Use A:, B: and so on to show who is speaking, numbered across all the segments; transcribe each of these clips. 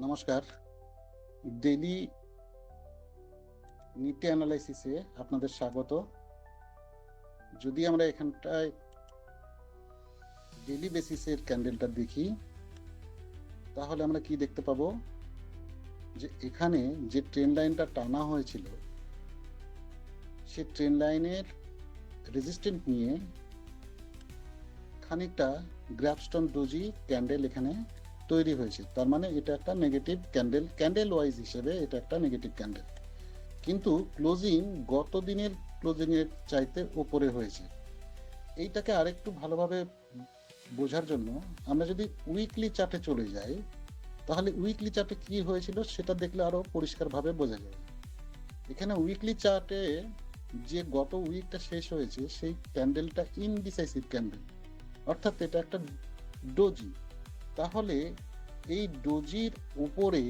A: নমস্কার। Daily Nifty অ্যানালাইসিসে আপনাদের স্বাগত। যদি আমরা এখানটায় ডেইলি বেসিসের ক্যান্ডেলটা দেখি, তাহলে আমরা কি দেখতে পাবো, যে এখানে যে ট্রেন্ড লাইনটা টানা হয়েছিল, সেই ট্রেন্ড লাইনের রেজিস্ট্যান্ট নিয়ে খানিকটা গ্র্যাপস্টোন ডোজি ক্যান্ডেল এখানে তৈরি হয়েছে। তার মানে এটা একটা নেগেটিভ ক্যান্ডেল ওয়াইজ হিসেবে এটা একটা নেগেটিভ ক্যান্ডেল, কিন্তু ক্লোজিং গত দিনের ক্লোজিংয়ের চাইতে ওপরে হয়েছে। এইটাকে আরেকটু ভালোভাবে বোঝার জন্য আমরা যদি উইকলি চার্টে চলে যাই, তাহলে উইকলি চার্টে কি হয়েছিল সেটা দেখলে আরো পরিষ্কারভাবে বোঝা যাবে। এখানে উইকলি চার্টে যে গত উইকটা শেষ হয়েছে, সেই ক্যান্ডেলটা ইনডিসাইসিভ ক্যান্ডেল, অর্থাৎ এটা একটা ডোজি। তাহলে এই ডোজির উপরে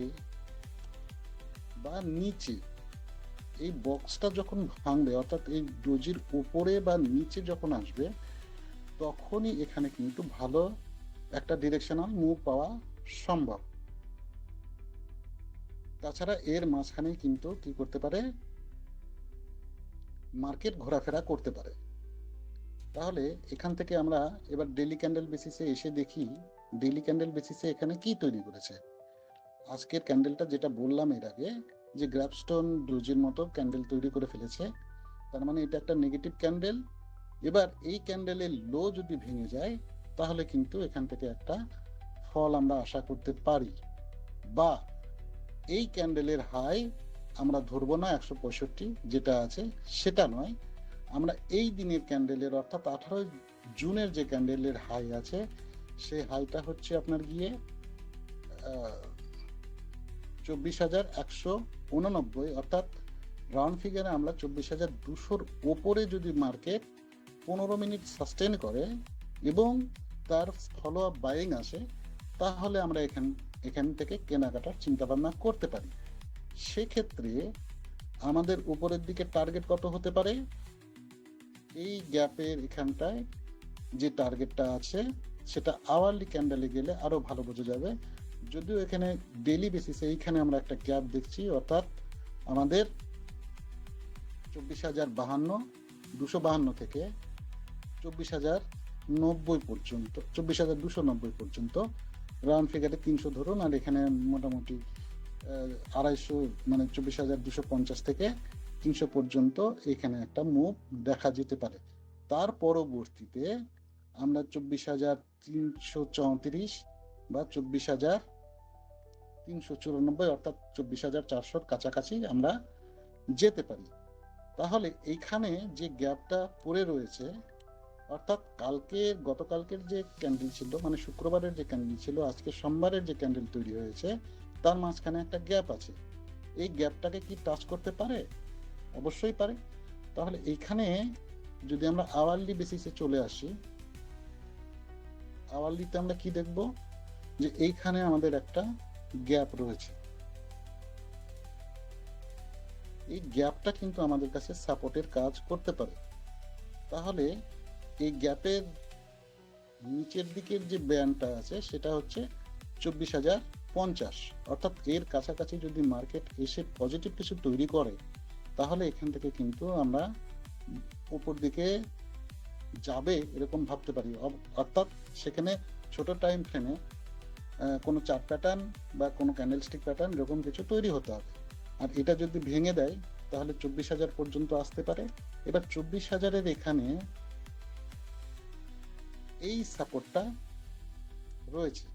A: বা নিচে এই বক্সটা যখন ভাঙবে, অর্থাৎ এই ডোজির উপরে বা নিচে যখন আসবে, তখনই এখানে কিন্তু ভালো একটা ডিরেকশনাল মুভ পাওয়া সম্ভব। তাছাড়া এর মাঝখানে কিন্তু কি করতে পারে, মার্কেট ঘোরাফেরা করতে পারে। তাহলে এখান থেকে আমরা এবার ডেইলি ক্যান্ডেল বেসিসে এসে দেখি, ডেইলি ক্যান্ডেল বেসিসে এখানে কি তৈরি করেছে। আজকের ক্যান্ডেলটা যেটা বললাম এর আগে, যে গ্র্যাপস্টোন ডোজির মতো ক্যান্ডেল তৈরি করে ফেলেছে, তার মানে এটা একটা নেগেটিভ ক্যান্ডেল। এবার এই ক্যান্ডেলের লো যদি ভেঙে যায়, তাহলে কিন্তু এখান থেকে একটা ফল আমরা আশা করতে পারি, বা এই ক্যান্ডেলের হাই আমরা ধরবো না 165 যেটা আছে সেটা নয়, আমরা এই দিনের ক্যান্ডেলের অর্থাৎ 18 জুনের যে ক্যান্ডেলের হাই আছে, সেই হাইটা হচ্ছে আপনার গিয়ে 24,189, অর্থাৎ রাউন্ড ফিগারে আমরা 24,200 ওপরে যদি মার্কেট 15 মিনিট সাস্টেন করে এবং তার ফলো আপ বাইং আসে, তাহলে আমরা এখান থেকে কেনাকাটার চিন্তা ভাবনা করতে পারি। সেক্ষেত্রে আমাদের উপরের দিকে টার্গেট কত হতে পারে, এই গ্যাপের এখানটায় যে টার্গেটটা আছে সেটা আওয়ারলি ক্যান্ডেলে গেলে আরো ভালো বোঝা যাবে। যদিও এখানে ডেইলি বেসিসে এইখানে আমরা একটা গ্যাপ দেখছি, অর্থাৎ আমাদের 24,252 থেকে 24,090 পর্যন্ত, 24,290 পর্যন্ত রাউন্ড ফিগারে 300 ধরুন, আর এখানে মোটামুটি 250, মানে 24,250 থেকে 300 পর্যন্ত এখানে একটা মুভ দেখা যেতে পারে। তার পরবর্তীতে আমরা 24,334 বা 24,394, অর্থাৎ 24,400 কাছাকাছি আমরা যেতে পারি। তাহলে এইখানে যে গ্যাপটা পড়ে রয়েছে, অর্থাৎ গতকালকের যে ক্যান্ডেল ছিল, মানে শুক্রবারের যে ক্যান্ডেল ছিল, আজকে সোমবারের যে ক্যান্ডেল তৈরি হয়েছে, তার মাঝখানে একটা গ্যাপ আছে। এই গ্যাপটাকে কি টাচ করতে পারে? অবশ্যই পারে। তাহলে এইখানে যদি আমরা আওয়ারলি বেসিসে চলে আসি, আওয়ারলিতে আমরা কি দেখব, যে এইখানে আমাদের একটা গ্যাপ রয়েছে। এই গ্যাপটা কিন্তু আমাদের কাছে সাপোর্টের কাজ করতে পারে। তাহলে এই গ্যাপের নিচের দিকের যে ব্যান্ডটা আছে সেটা হচ্ছে 24,050, অর্থাৎ এর কাছাকাছি যদি মার্কেট এসে পজিটিভ কিছু তৈরি করে, তাহলে এখান থেকে কিন্তু আমরা উপর দিকে যাবে এরকম ভাবতে পারি। অর্থাৎ সেখানে ছোট টাইম ফ্রেমে কোনো চার্ট প্যাটার্ন বা কোনো ক্যান্ডেলস্টিক প্যাটার্ন এরকম কিছু তৈরি হতে হবে। আর এটা যদি ভেঙে দেয়, তাহলে 24,000 পর্যন্ত আসতে পারে। এবার 24,000-এর এখানে এই সাপোর্টটা রয়েছে,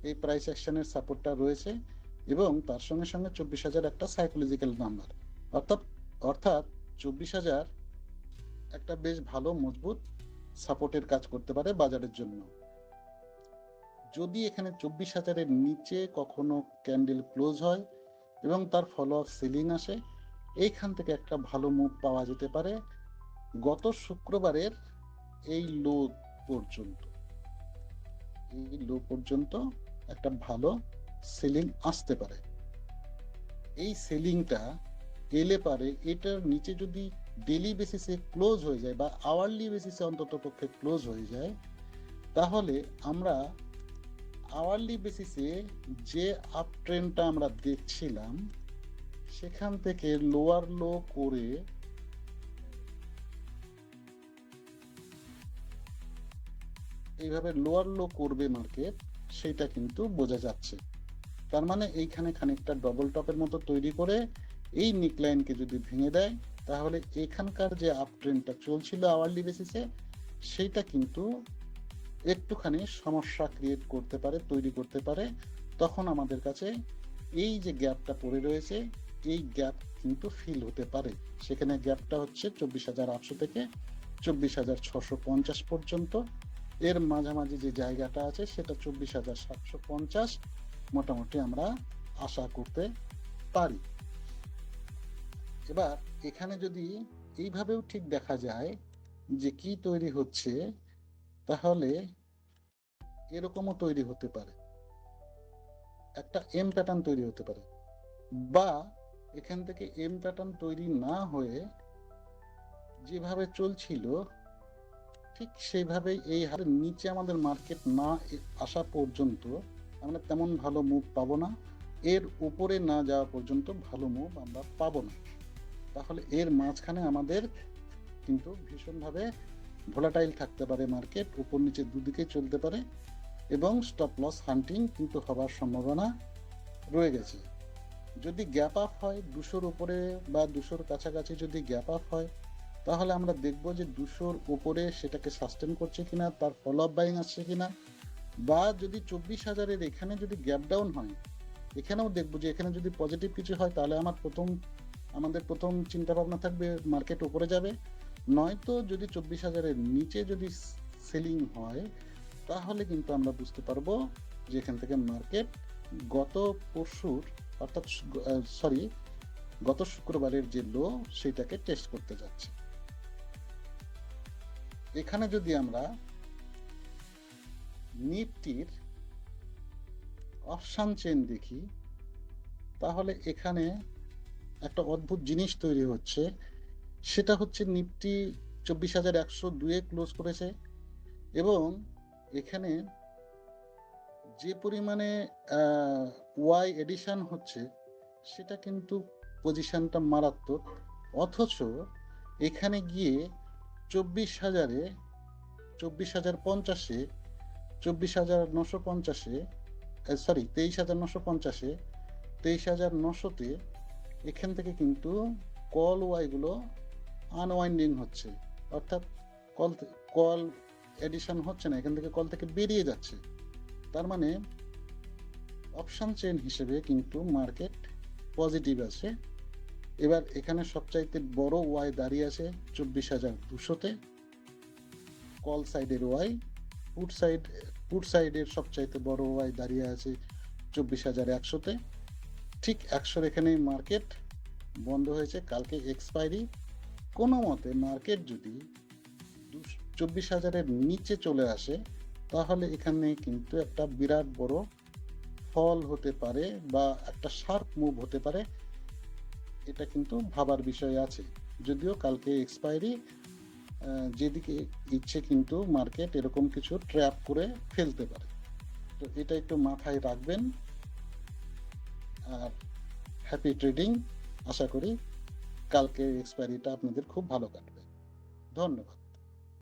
A: এই প্রাইস অ্যাকশনের সাপোর্টটা রয়েছে, এবং তার সঙ্গে সঙ্গে 24,000 একটা সাইকোলজিক্যাল নাম্বার, অর্থাৎ অর্থাৎ 24,000 একটা বেশ ভালো মজবুত সাপোর্টের কাজ করতে পারে বাজারের জন্য। যদি এখানে 24,000-এর নিচে কখনো ক্যান্ডেল ক্লোজ হয় এবং তার ফলো আপ সেলিং আসে, এইখান থেকে একটা ভালো মুভ পাওয়া যেতে পারে গত শুক্রবারের এই লো পর্যন্ত। এই লো পর্যন্ত একটা ভালো সেলিং আসতে পারে। এই সেলিংটা এলে পারে এটার নিচে যদি ডেইলি বেসিসে ক্লোজ হয়ে যায় বা আওয়ারলি বেসিসে অন্তত পক্ষে ক্লোজ হয়ে যায়, তাহলে আমরা আওয়ারলি বেসিসে যে আপ ট্রেন্ডটা আমরা দেখছিলাম সেখান থেকে লোয়ার লো করে এইভাবে লোয়ার লো করবে মার্কেট, সেটা কিন্তু বোঝা যাচ্ছে। তার মানে এইখানে খানিকটা ডবল টপের মতো তৈরি করে এই নিকলাইনকে যদি ভেঙে দেয়, তাহলে এখানকার যে আপ ট্রেন্ডটা চলছিল আওয়ারলি বেসিসে সেইটা কিন্তু একটুখানি সমস্যা ক্রিয়েট করতে পারে, তৈরি করতে পারে। তখন আমাদের কাছে এই যে গ্যাপটা পড়ে রয়েছে, এই গ্যাপ কিন্তু ফিল হতে পারে। সেখানে গ্যাপটা হচ্ছে 24,800 থেকে 24,650 পর্যন্ত। এর মাঝামাঝি যে জায়গাটা আছে সেটা 24,750 মোটামুটি আমরা আশা করতে পারি। এবার এখানে যদি এইভাবেও ঠিক দেখা যায় যে কি তৈরি হচ্ছে, তাহলে এরকমও তৈরি হতে পারে, একটা এম প্যাটার্ন তৈরি হতে পারে। বা এখান থেকে এম প্যাটার্ন তৈরি না হয়ে যেভাবে চলছিল ঠিক সেইভাবেই এই হারের নিচে আমাদের মার্কেট না আসা পর্যন্ত আমরা তেমন ভালো মুভ পাবো না, এর উপরে না যাওয়া পর্যন্ত ভালো মুভ আমরা পাবো না। তাহলে এর মাঝখানে আমাদের কিন্তু ভীষণভাবে ভোলাটাইল থাকতে পারে মার্কেট, উপর নিচে দুদিকে চলতে পারে এবং স্টপ লস হান্টিং কিন্তু হবার সম্ভাবনা রয়ে গেছে। যদি গ্যাপ আপ হয় 200-র উপরে বা 200-র কাছাকাছি যদি গ্যাপ আপ হয়, তাহলে আমরা দেখব যে 200-র উপরে সেটাকে সাস্টেন করছে কিনা, তার ফলো আপ বাইং আসছে কিনা। বা যদি 24,000-এর এখানে যদি গ্যাপ ডাউন হয়, এখানেও দেখব যে এখানে যদি পজিটিভ কিছু হয় তাহলে আমাদের প্রথম চিন্তা ভাবনা থাকবে মার্কেট উপরে যাবে। নয়তো যদি 24,000-এর নিচে যদি সেলিং হয়, তাহলে কিন্তু আমরা বুঝতে পারবো যে এখান থেকে মার্কেট গত পরশুর অর্থাৎ গত শুক্রবারের যে লো সেটাকে টেস্ট করতে যাচ্ছে। এখানে যদি আমরা নিফটির অপশন চেইন দেখি, তাহলে এখানে একটা অদ্ভুত জিনিস তৈরি হচ্ছে। সেটা হচ্ছে নিফটি 24,102-এ ক্লোজ করেছে এবং এখানে যে পরিমাণে ওয়াই এডিশন হচ্ছে সেটা কিন্তু পজিশনটা মারাত্মক। অথচ এখানে গিয়ে 24,000-এ 24,050-এ 24,950-এ 23,950-এ 23,900-তে এখান থেকে কিন্তু কল ওয়াইগুলো আনওয়াইন্ডিং হচ্ছে, অর্থাৎ কল এডিশন হচ্ছে না, এখান থেকে কল থেকে বেরিয়ে যাচ্ছে। তার মানে অপশন চেইন হিসেবে কিন্তু মার্কেট পজিটিভ আছে। এবার এখানে সবচাইতে বড় ওয়াই দাঁড়িয়ে আছে 24,200-তে, কল সাইডের ওয়াই। পুট সাইডের সবচাইতে বড় ওয়াই দাঁড়িয়ে আছে 24,100-তে। ঠিক 100-র এখানেই মার্কেট বন্ধ হয়েছে। কালকে এক্সপায়ারি। কোনো মতে মার্কেট যদি 24,000-এর নিচে চলে আসে, তাহলে এখানে কিন্তু একটা বিরাট বড় ফল হতে পারে বা একটা শার্প মুভ হতে পারে। এটা কিন্তু ভাবার বিষয় আছে। যদিও কালকে এক্সপায়ারি, যেদিকে ইচ্ছে কিন্তু মার্কেট এরকম কিছু ট্র্যাপ করে ফেলতে পারে। তো এটা একটু মাথায় রাখবেন। আর হ্যাপি ট্রেডিং। আশা করি কালকে এক্সপায়ারিটা আপনাদের খুব ভালো কাটবে। ধন্যবাদ।